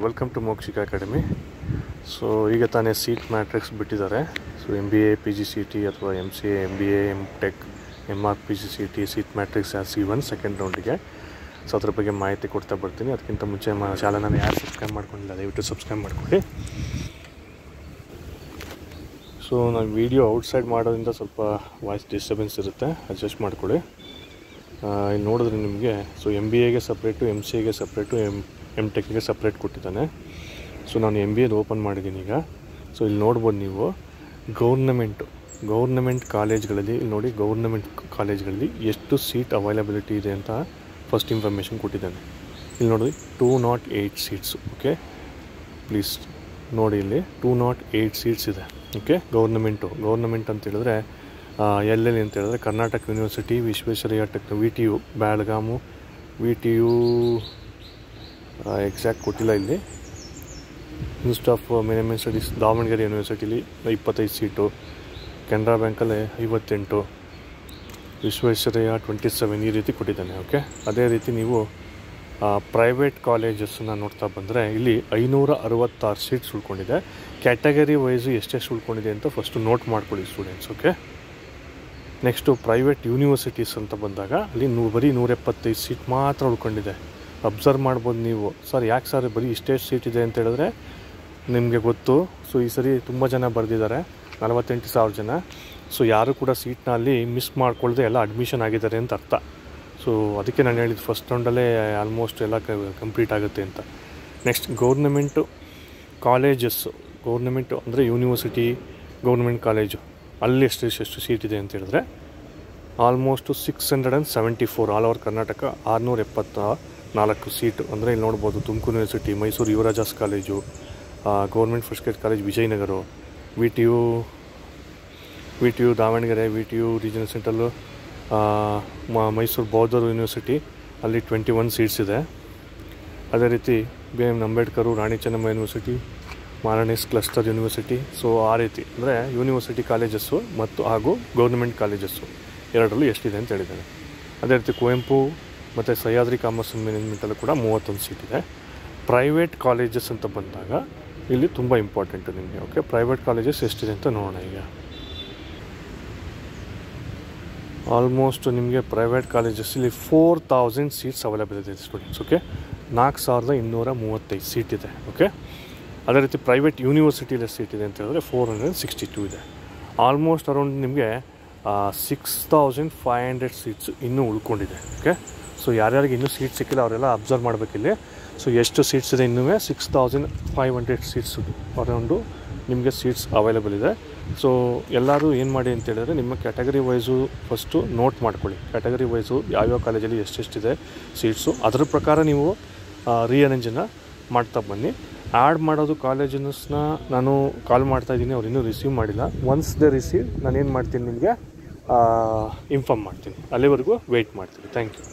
Welcome to Mokshika Academy. So ಈಗ ತಾನೇ seat matrix ಬಿಟ್ಟಿದ್ದಾರೆ. ಸೊ MBA PGCET ಅಥವಾ MCA MBA MTech MArch PGCET seat matrix C1 second ರೌಂಡಿಗೆ. So ಅದ್ರ ಬಗ್ಗೆ ಮಾಹಿತಿ ಕೊಡ್ತಾ ಬರ್ತೀನಿ. ಅದಕ್ಕಿಂತ ಮುಂಚೆ ಚಾನಲ್ನ ಯಾರು ಸಬ್ಸ್ಕ್ರೈಬ್ ಮಾಡ್ಕೊಂಡಿಲ್ಲ ದಯವಿಟ್ಟು ಸಬ್ಸ್ಕ್ರೈಬ್ ಮಾಡ್ಕೊಳ್ಳಿ. ಸೊ ನಾನು ವೀಡಿಯೋ ಔಟ್ಸೈಡ್ ಮಾಡೋದ್ರಿಂದ ಸ್ವಲ್ಪ ವಾಯ್ಸ್ ಡಿಸ್ಟರ್ಬೆನ್ಸ್ ಇರುತ್ತೆ, ಅಡ್ಜಸ್ಟ್ ಮಾಡ್ಕೊಳ್ಳಿ. ಇಲ್ಲಿ ನೋಡಿದ್ರೆ ನಿಮಗೆ ಸೊ MBAಗೆ ಸಪ್ರೇಟು, MCAಗೆ ಸಪ್ರೇಟು, MTechಗೆ ಸಪ್ರೇಟ್ ಕೊಟ್ಟಿದ್ದಾನೆ. ಸೊ ನಾನು MBAದು ಓಪನ್ ಮಾಡಿದ್ದೀನಿ ಈಗ. ಸೊ ಇಲ್ಲಿ ನೋಡ್ಬೋದು ನೀವು ಗೌರ್ನಮೆಂಟ್ ಕಾಲೇಜ್ಗಳಲ್ಲಿ ಇಲ್ಲಿ ನೋಡಿ, ಗೌರ್ನಮೆಂಟ್ ಕಾಲೇಜ್ಗಳಲ್ಲಿ ಎಷ್ಟು ಸೀಟ್ ಅವೈಲಬಿಲಿಟಿ ಇದೆ ಅಂತ ಫಸ್ಟ್ ಇನ್ಫಾರ್ಮೇಷನ್ ಕೊಟ್ಟಿದ್ದಾನೆ. ಇಲ್ಲಿ ನೋಡಿ 208 ಸೀಟ್ಸು. ಓಕೆ, ಪ್ಲೀಸ್ ನೋಡಿ, ಇಲ್ಲಿ 208 ಸೀಟ್ಸ್ ಇದೆ. ಓಕೆ, ಗೌರ್ನಮೆಂಟ್ ಅಂತ ಹೇಳಿದ್ರೆ ಎಲ್ಲೆಲ್ಲಿ ಅಂತ ಹೇಳಿದ್ರೆ Karnataka University, Visvesvaraya VTU Belgaum, VTU exact ಕೊಟ್ಟಿಲ್ಲ ಇಲ್ಲಿ. Institute of Management Studies Davanagere ಯೂನಿವರ್ಸಿಟಿಲಿ 25 ಸೀಟು, ಕೆನರಾ ಬ್ಯಾಂಕಲ್ಲಿ 58, ವಿಶ್ವೇಶ್ವರಯ್ಯ 27 ಈ ರೀತಿ ಕೊಟ್ಟಿದ್ದಾನೆ. ಓಕೆ, ಅದೇ ರೀತಿ ನೀವು ಪ್ರೈವೇಟ್ ಕಾಲೇಜಸ್ಸನ್ನು ನೋಡ್ತಾ ಬಂದರೆ ಇಲ್ಲಿ 566 ಸೀಟ್ಸ್ ಉಳ್ಕೊಂಡಿದೆ. ಕ್ಯಾಟಗರಿ ವೈಸು ಎಷ್ಟೆಷ್ಟು ಉಳ್ಕೊಂಡಿದೆ ಅಂತ ಫಸ್ಟು ನೋಟ್ ಮಾಡ್ಕೊಳ್ಳಿ students. Okay, next private universities ಅಂತ ಬಂದಾಗ ಅಲ್ಲಿ ಬರೀ 175 ಸೀಟ್ ಮಾತ್ರ ಉಳ್ಕೊಂಡಿದೆ. ಅಬ್ಸರ್ವ್ ಮಾಡ್ಬೋದು ನೀವು. ಸರ್ ಯಾಕೆ ಸರ್ ಬರೀ ಇಷ್ಟೇ ಸೀಟ್ ಇದೆ ಅಂತ ಹೇಳಿದ್ರೆ ನಿಮಗೆ ಗೊತ್ತು. ಸೊ ಈ ಸರಿ ತುಂಬ ಜನ ಬರೆದಿದ್ದಾರೆ, 48,000 ಜನ. ಸೊ ಯಾರು ಕೂಡ ಸೀಟ್ನ ಅಲ್ಲಿ ಮಿಸ್ ಮಾಡ್ಕೊಳ್ದೆ ಎಲ್ಲ ಅಡ್ಮಿಷನ್ ಆಗಿದ್ದಾರೆ ಅಂತ ಅರ್ಥ. ಸೊ ಅದಕ್ಕೆ ನಾನು ಹೇಳಿದ್ದು ಫಸ್ಟ್ ರೌಂಡಲ್ಲೇ ಆಲ್ಮೋಸ್ಟ್ ಎಲ್ಲ ಕಂಪ್ಲೀಟ್ ಆಗುತ್ತೆ ಅಂತ. ನೆಕ್ಸ್ಟ್ ಗೌರ್ನಮೆಂಟು ಕಾಲೇಜಸ್ಸು, ಗೌರ್ನಮೆಂಟು ಅಂದರೆ ಯೂನಿವರ್ಸಿಟಿ, ಗೌರ್ನಮೆಂಟ್ ಕಾಲೇಜು ಅಲ್ಲಿ ಎಷ್ಟು ಸೀಟ್ ಇದೆ ಅಂತ ಹೇಳಿದ್ರೆ almost 674 all over Karnataka 674 seat. ಅಂದರೆ ಇಲ್ಲಿ ನೋಡ್ಬೋದು Tumakuru University, Mysuru Yuvaraja's College, government first grade college Vijayanagara, VTU Davanagere, VTU regional central, Mysuru ಬೌದ್ಧ ಯೂನಿವರ್ಸಿಟಿ ಅಲ್ಲಿ 21 ಸೀಟ್ಸ್ ಇದೆ. ಅದೇ ರೀತಿ BM Ambedkar, Rani Chennamma University, Maharani's Cluster University. So ಆ ರೀತಿ ಅಂದರೆ ಯೂನಿವರ್ಸಿಟಿ ಕಾಲೇಜಸ್ಸು ಮತ್ತು ಹಾಗೂ ಗೌರ್ಮೆಂಟ್ ಕಾಲೇಜಸ್ಸು ಎರಡರಲ್ಲೂ ಎಷ್ಟಿದೆ ಅಂತ ಹೇಳಿದ್ದಾನೆ. ಅದೇ ರೀತಿ ಕುವೆಂಪು ಮತ್ತು ಸಹ್ಯಾದ್ರಿ ಕಾಮರ್ಸ್ ಮ್ಯಾನೇಜ್ಮೆಂಟಲ್ಲೂ ಕೂಡ 31 ಸೀಟ್ ಇದೆ. ಪ್ರೈವೇಟ್ ಕಾಲೇಜಸ್ ಅಂತ ಬಂದಾಗ ಇಲ್ಲಿ ತುಂಬ ಇಂಪಾರ್ಟೆಂಟು ನಿಮಗೆ. ಓಕೆ, ಪ್ರೈವೇಟ್ ಕಾಲೇಜಸ್ ಎಷ್ಟಿದೆ ಅಂತ ನೋಡೋಣ. ಈಗ ಆಲ್ಮೋಸ್ಟ್ ನಿಮಗೆ ಪ್ರೈವೇಟ್ ಕಾಲೇಜಸ್ಸಲ್ಲಿ 4000 ಸೀಟ್ಸ್ ಅವೈಲೇಬಲ್ ಇದೆ ಸ್ಟೂಡೆಂಟ್ಸ್. ಓಕೆ, 4235 ಸೀಟ್ ಇದೆ. ಓಕೆ, ಅದೇ ರೀತಿ ಪ್ರೈವೇಟ್ ಯೂನಿವರ್ಸಿಟಿಯಲ್ಲಿ ಸೀಟ್ ಇದೆ ಅಂತ ಹೇಳಿದ್ರೆ 462 ಇದೆ. ಆಲ್ಮೋಸ್ಟ್ ಅರೌಂಡ್ ನಿಮಗೆ 6500 ಸೀಟ್ಸ್ ಇನ್ನೂ ಉಳ್ಕೊಂಡಿದೆ. ಓಕೆ, ಸೊ ಯಾರ್ಯಾರಿಗೆ ಇನ್ನೂ ಸೀಟ್ ಸಿಕ್ಕಿಲ್ಲ ಅವರೆಲ್ಲ ಅಬ್ಸರ್ವ್ ಮಾಡಬೇಕಿಲ್ಲಿ. ಸೊ ಎಷ್ಟು ಸೀಟ್ಸ್ ಇದೆ ಇನ್ನೂ 6500 ಸೀಟ್ಸ್ ಅರೌಂಡು ನಿಮಗೆ ಸೀಟ್ಸ್ ಅವೈಲೇಬಲ್ ಇದೆ. ಸೊ ಎಲ್ಲರೂ ಏನು ಮಾಡಿ ಅಂತ ಹೇಳಿದ್ರೆ ನಿಮ್ಮ ಕ್ಯಾಟಗರಿ ವೈಸು ಫಸ್ಟು ನೋಟ್ ಮಾಡ್ಕೊಳ್ಳಿ. ಕ್ಯಾಟಗರಿ ವೈಸು ಯಾವ್ಯಾವ ಕಾಲೇಜಲ್ಲಿ ಎಷ್ಟೆಷ್ಟಿದೆ ಸೀಟ್ಸು, ಅದ್ರ ಪ್ರಕಾರ ನೀವು ರೀಅರೇಂಜನ್ನು ಮಾಡ್ತಾ ಬನ್ನಿ. ಆ್ಯಡ್ ಮಾಡೋದು ಕಾಲೇಜಸ್ನ ನಾನು ಕಾಲ್ ಮಾಡ್ತಾಯಿದ್ದೀನಿ, ಅವ್ರು ಇನ್ನೂ ರಿಸೀವ್ ಮಾಡಿಲ್ಲ. ಒನ್ಸ್ ದೇ ರಿಸೀವ್ ನಾನೇನು ಮಾಡ್ತೀನಿ ನಿಮಗೆ ಇನ್ಫಾರ್ಮ್ ಮಾಡ್ತೀನಿ. ಅಲ್ಲಿವರೆಗೂ ವೆಯ್ಟ್ ಮಾಡ್ತೀನಿ. Thank you.